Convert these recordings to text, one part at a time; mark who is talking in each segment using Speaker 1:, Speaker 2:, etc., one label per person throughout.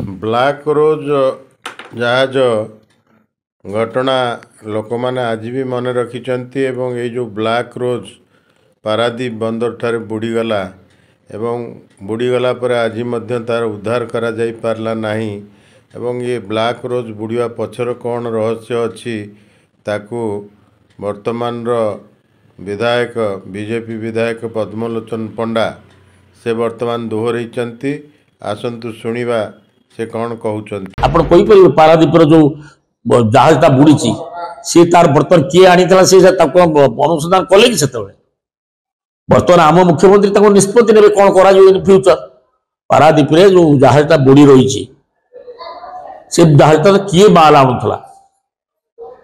Speaker 1: Black रोज जहाज घटना लोक मैंने आज भी मन रखिंट एवं ये जो ब्लैक रोज पारादीप बंदर ठारे बुड़ीगला एवं बुड़ीगला पर आज तार उद्धार करा जाई पारला नहीं एवं ये ब्लैक रोज बुड़िया पछर कौन रहस्य अच्छी ताकू वर्तमान विधायक बीजेपी विधायक पद्मलोचन पंडा से वर्तमान दोहरई आसतु शुणा से कौन कहते
Speaker 2: आप पारादीप जो जहाजटा बुड़ी सी तार बर्तमान किए आनी से अनुसंधान कले कि से बर्तमान आम मुख्यमंत्री निष्पत्ति ने कौन कर फ्यूचर पारादीप जो जहाजटा बुड़ी रही से जहाजटा किए माल आणुला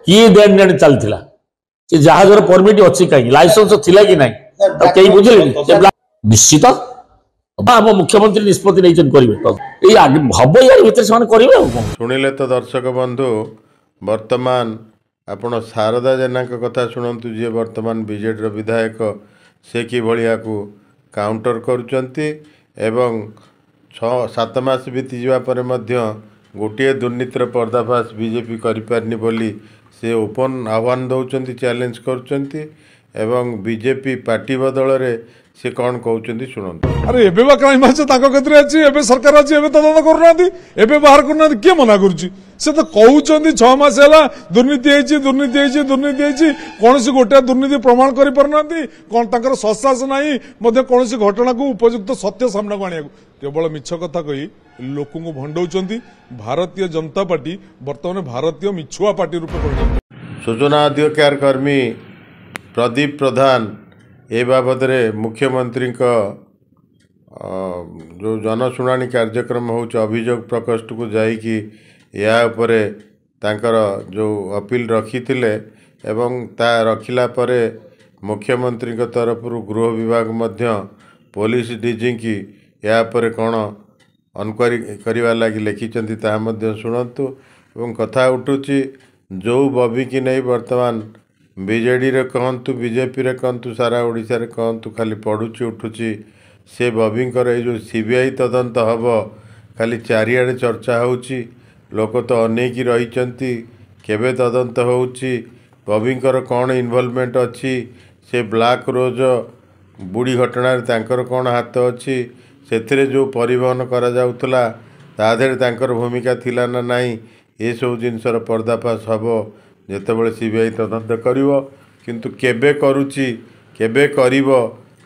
Speaker 2: किए देन देन चलता से जहाजर परमिट अच्छी कहीं लाइसेंस थिला कि नहीं कई बुझे निश्चित आम मुख्यमंत्री निष्पत्ति नहीं करेंगे हम यार भर से करेंगे
Speaker 1: शुणिले तो दर्शक बंधु वर्तमान आपण शारदा जेना कथा शुणु जी वर्तमान बीजेडी विधायक से कि को काउंटर करुँच एवं 6-7 मास बीती जापर गोटे दुर्नीतिर पर्दाफाश बीजेपी करिपारनी बोली से ओपन आह्वान दौरान चैलेंज करुँच एवं बीजेपी पार्टी बदल रे से कौन कहते शुणु
Speaker 3: अरे एबे बा क्राइम ब्रांच ताको केतरे अछि एबे सरकार अछि एबे तदंत करनाथि एबे बाहर करनाथि के मना करूछि से तो कहउछन्ति 6 मास हैला दुर्नीति हेछि कोनसी गोटे दुर्नीति प्रमाण करि परनाथि कोन ताकर ससास नाही मध्ये कोनसी घटना को उपयुक्त सत्य सामना को आनिया केवल मिछ कथा कहि लोक को भंडौछन्ति भारतीय जनता पार्टी वर्तमान भारतीय मिछुआ पार्टी रूप कर
Speaker 1: सूचना अधिकार कर्मी प्रदीप प्रधान ए बाबद मुख्यमंत्री जो जनशुणाणी कार्यक्रम हो अभियोग प्रकोष्ठ को जाइकी या उपरे तांकर जो अपील रखी एवं ता रखिला परे मुख्यमंत्री तरफ गृह विभाग मध्य पुलिस डीजी की या परे कौन अनक्वारी करने लगी लिखिं शुणु एवं कथा उठुची जो बबी की नहीं वर्तमान बीजेडी रे कहतु बीजेपी रे कहतु सारा ओडिशा रे कहतु खाली पढ़ुची उठुची से बबींकर ये जो सीबीआई तदंत हब खाली चारिआडे चर्चा होची लोक तो अनेकी रही केबे तदंत होची बबींकर कौन इन्वॉल्वमेंट अच्छी से ब्लैक रोज बुड़ी घटना तांकर कौन हाथ अच्छी से जो परिवहन करा जाउतला तादेर तांकर भूमिका थिला ना नहीं ये सब जिनसर पर्दाफाश हब जितेबाला सीबीआई तदंत करिवो किंतु केबे करुची केबे करिवो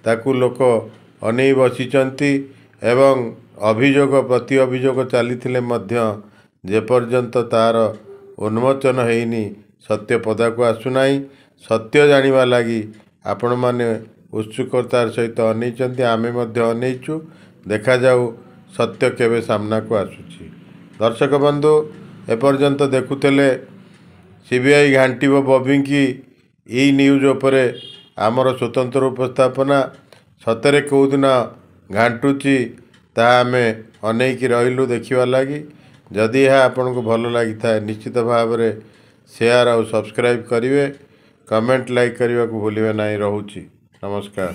Speaker 1: ताकू लोक अनै बसिचंती एवं अभियोग प्रति अभियोग चली जेपर्यंत तार उन्मोचन हैनी सत्य पदा को आसुनाई सत्य जानिबा लगी आपण माने उत्सुकतार सहित अनैचंती आमे मध्य अनैचु देखा जाऊ सत्य केबे सामना को आसुची दर्शक बंधु एपर्यंत देखुतेले सीबीआई घाटी बबी की यही न्यूज उपरे आमर स्वतंत्र उपस्थापना सतरे कौदिन घाटुची तामें अनेकी रहिलु देखा लगी जदि यह आपन को भल लगी था निश्चित भाव में शेयर और सब्सक्राइब करेंगे कमेंट लाइक करने को भूलिए नहीं। रहुची नमस्कार।